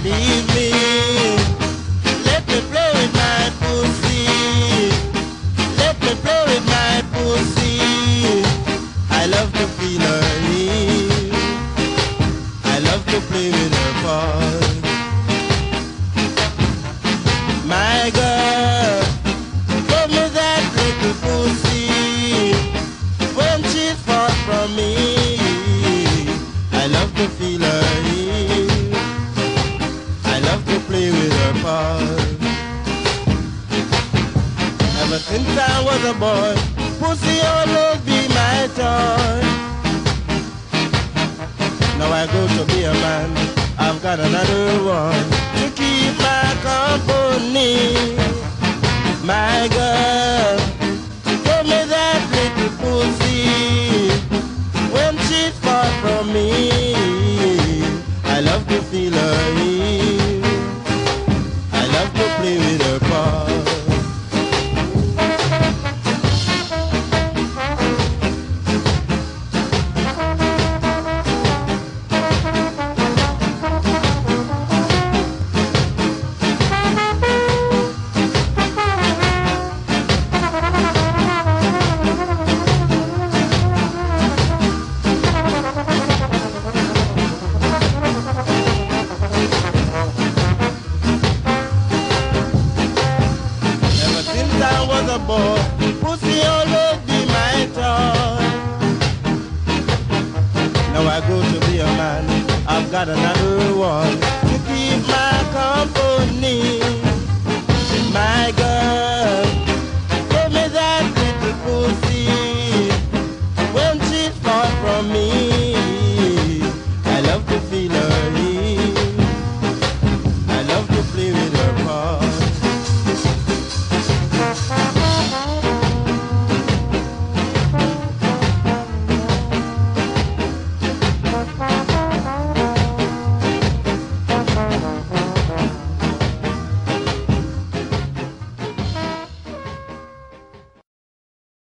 leave me. Let me play with my pussy. Let me play with my pussy. I love to feel her heel. I love to play with her paws. My girl, give me that little pussy. When she's far from me, I love to feel her heel. I love to play with her paws. Ever since I was a boy, pussy always be my toy. Now I go to be a man, I've got another one to keep my company. My girl, give me that little pussy. When she's far from me, I love